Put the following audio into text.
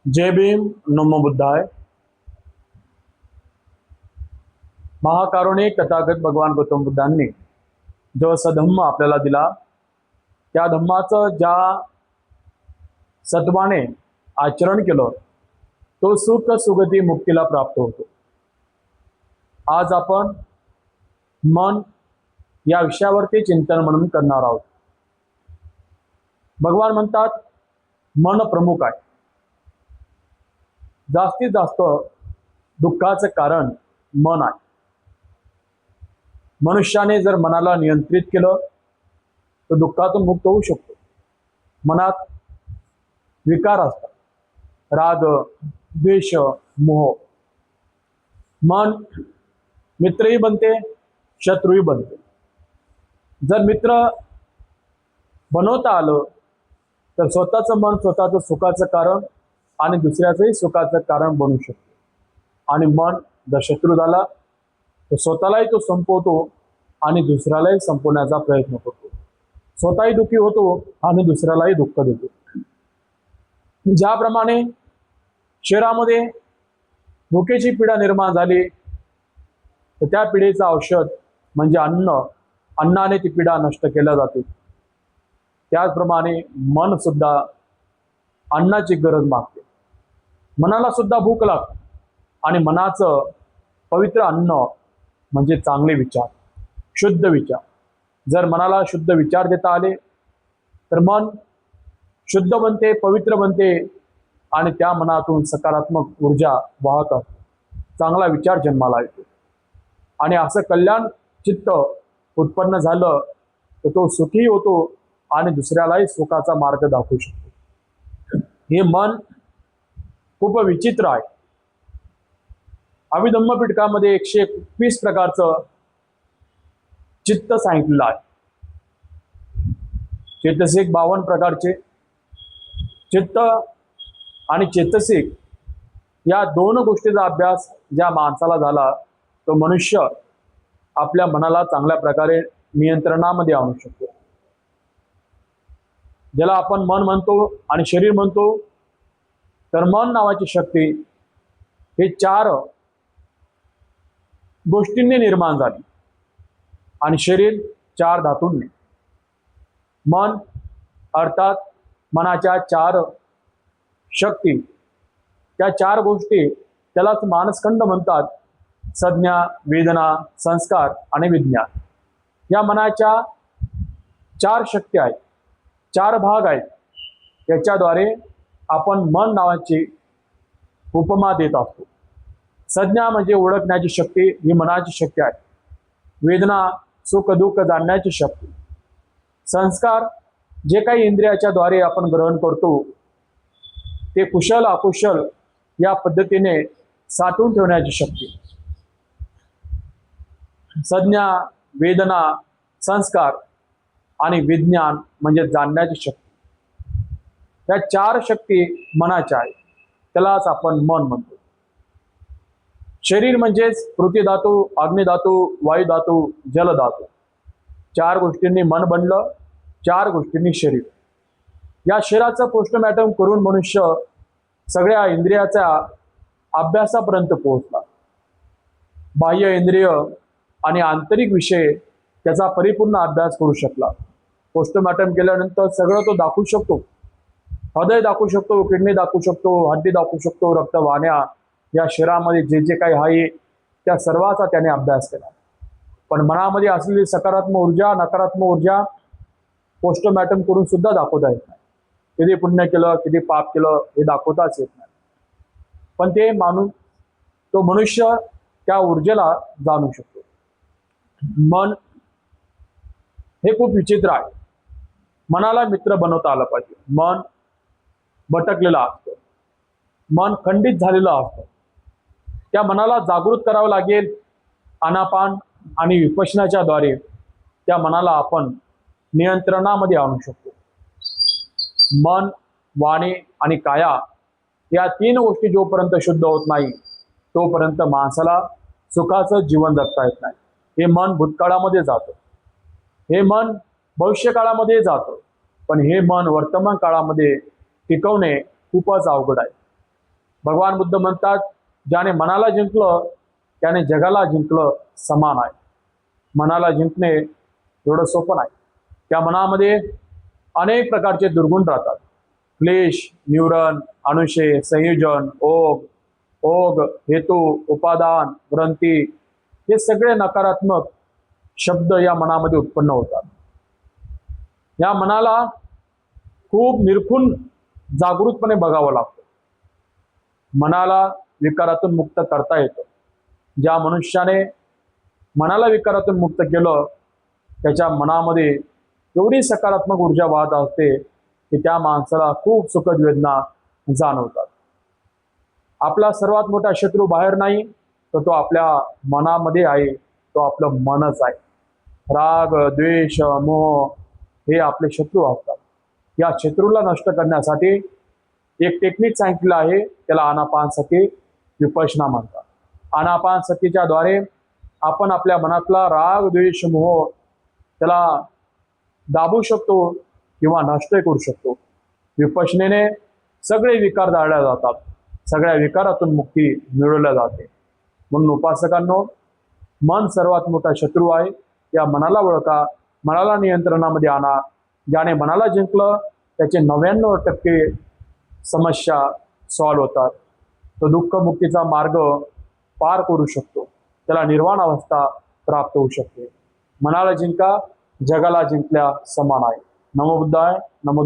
जय भीम, नमो बुद्धाय। महाकारुणिक तथागत भगवान गौतम बुद्धांनी जो सधम्म आपल्याला दिला, त्या धम्माचं ज्या सत्वाने आचरण केलं तो सुख सुगती मुक्तीला प्राप्त होतो। आज आपण मन या विषयावरती चिंतन म्हणून करणार आहोत। भगवान म्हणतात मन प्रमुख आहे। जास्तीत जास्त दुःखाचं कारण मन आहे। मनुष्याने जर मनाला नियंत्रित केलं तर दुःखातून मुक्त होऊ शकतो। मनात विकार असतात, राग, द्वेष, मोह। मन मित्रही बनते, शत्रूही बनते। जर मित्र बनवता आलं तर स्वतःचं मन स्वतःचं सुखाचं कारण आणि दुसऱ्याचंही सुखाचं कारण बनू शकतो। आणि मन जर शत्रू झाला तर स्वतःलाही तो संपवतो आणि दुसऱ्यालाही संपवण्याचा प्रयत्न करतो। स्वतःही दुःखी होतो आणि दुसऱ्यालाही दुःख देतो। ज्याप्रमाणे शरीरामध्ये भुकेची पीडा निर्माण झाली तर त्या पीडेचं औषध म्हणजे अन्न। अन्नाने ती पीडा नष्ट केल्या जाते। त्याचप्रमाणे मन सुद्धा अन्नाची गरज मागते। मनाला सुद्धा भूक लागते आणि मनाचं पवित्र अन्न म्हणजे चांगले विचार, शुद्ध विचार। जर मनाला शुद्ध विचार देता आले तर मन शुद्ध बनते, पवित्र बनते आणि त्या मनातून सकारात्मक ऊर्जा वाहत असते, चांगला विचार जन्माला येतो। आणि असं कल्याण चित्त उत्पन्न झालं तर तो सुखी होतो आणि दुसऱ्यालाही सुखाचा मार्ग दाखवू शकतो। हे मन खूप विचित्र आहे। अभिधम्म पिटकामध्ये 121 प्रकारचं चित्त सांगितलेलं आहे। चेतसिक 52 प्रकारचे। चित्त आणि चेतसिक या दोन गोष्टीचा अभ्यास ज्या माणसाला झाला तो मनुष्य आपल्या मनाला चांगल्या प्रकारे नियंत्रणामध्ये आणू शकतो। ज्याला आपण मन म्हणतो आणि शरीर म्हणतो, तर मन नावाची शक्ती हे 4 गोष्टींनी निर्माण झाली आणि शरीर 4 धातूंनी। मन अर्थात मनाच्या 4 शक्ती, त्या 4 गोष्टी त्यालाच मानसखंड म्हणतात। संज्ञा, वेदना, संस्कार आणि विज्ञान या मनाच्या 4 शक्ती आहेत, 4 भाग आहेत। याच्याद्वारे आपण मन नावाची उपमा देत असतो। संज्ञा म्हणजे ओळखण्याची शक्ती, ही मनाची शक्ती आहे। वेदना सुख दुःख जाणण्याची शक्ती। संस्कार जे काही इंद्रियाच्या द्वारे आपण ग्रहण करतो ते कुशल अकुशल या पद्धतीने साठवून ठेवण्याची शक्ती। संज्ञा, वेदना, संस्कार आणि विज्ञान म्हणजे जाणण्याची शक्ती। या 4 शक्ती मनाच्या आहेत, त्यालाच आपण मन म्हणतो। शरीर म्हणजेच पृथ्वी धातू, अग्नी धातू, वायू धातू, जल धातू। 4 गोष्टींनी मन बनलं, 4 गोष्टींनी शरीर। या शरीराचं पोस्टमॉर्टम करून मनुष्य सगळ्या इंद्रियाच्या अभ्यासापर्यंत पोहोचला। बाह्य इंद्रिय आणि आंतरिक विषय त्याचा परिपूर्ण अभ्यास करू शकला। पोस्टमॉर्टम केल्यानंतर सगळं तो दाखवू शकतो। हृदय दाखवू शकतो, किडनी दाखवू शकतो, हड्डी दाखवू शकतो, रक्तवाहिन्या, या शरीरामध्ये जे जे काही आहे त्या सर्वाचा त्याने अभ्यास केला। पण मनामध्ये असलेली सकारात्मक ऊर्जा, नकारात्मक ऊर्जा पोस्टमॉर्टम करून सुद्धा दाखवता येत नाही। किती पुण्य केलं, किती पाप केलं हे दाखवताच येत नाही। पण ते माणूस, तो मनुष्य त्या ऊर्जेला जाणू शकतो। मन हे खूप विचित्र आहे। मनाला मित्र बनवता आलं पाहिजे। मन भटकलेलं असतं, मन खंडित झालेलं असतं। त्या मनाला जागृत करावं लागेल। आनापान आणि विपश्यनाच्या द्वारे त्या मनाला आपण नियंत्रणामध्ये आणू शकतो। मन, वाणी आणि काया या 3 गोष्टी जोपर्यंत शुद्ध होत नाही तोपर्यंत माणसाला सुखाचं जीवन जगता येत नाही। हे मन भूतकाळामध्ये जातं, हे मन भविष्यकाळामध्ये जातं, पण हे मन वर्तमान काळामध्ये टिकवणे खूपच अवघड आहे। भगवान बुद्ध म्हणतात, ज्याने मनाला जिंकलं त्याने जगाला जिंकलं समान आहे. मनाला जिंकणे एवढं सोपं नाही. त्या मनामध्ये अनेक प्रकारचे दुर्गुण राहतात. क्लेश, न्यूरन, अनुशय, संयोजन, ओघ, हेतू, उपादान, ग्रंथी, हे सगळे नकारात्मक शब्द या मनामध्ये उत्पन्न होतात. या मनाला खूप निरखून जागृतपणे बघावं लागतं. मनाला विकारातून मुक्त करता येतं. ज्या मनुष्याने मनाला विकारातून मुक्त केलं त्याच्या मनामध्ये एवढी सकारात्मक ऊर्जा वाहत असते की त्या माणसाला खूप सुखद वेदना जाणवतात. आपला सर्वात मोठा शत्रू बाहेर नाही, तर तो आपल्या मनामध्ये आहे. तो आपलं मनच आहे. राग, द्वेष, मोह हे आपले शत्रू असतात. या शत्रूला नष्ट करण्यासाठी एक टेक्निक सांगितलं आहे, त्याला आनापानसती विपश्यना म्हणतात. आनापानसतीच्या द्वारे आपण आपल्या मनातला राग, द्वेष, मोह त्याला दाबू शकतो किंवा नष्ट करू शकतो. विपश्यनेने सगळे विकार जाळले जातात. सगळ्या विकारातून मुक्ती मिळवल्या जाते. म्हणून उपासकांनो, मन सर्वात मोठा शत्रू आहे. या मनाला ओळखा, मनाला नियंत्रणामध्ये आणा. ज्याने मनाला जिंकलं त्याचे 99% समस्या सॉल्व्ह होतात. तो दुःखमुक्तीचा मार्ग पार करू शकतो. त्याला निर्वाण अवस्था प्राप्त होऊ शकते. मनाला जिंका, जगाला जिंकल्या समान आहे. नमो बुद्धाय, नमो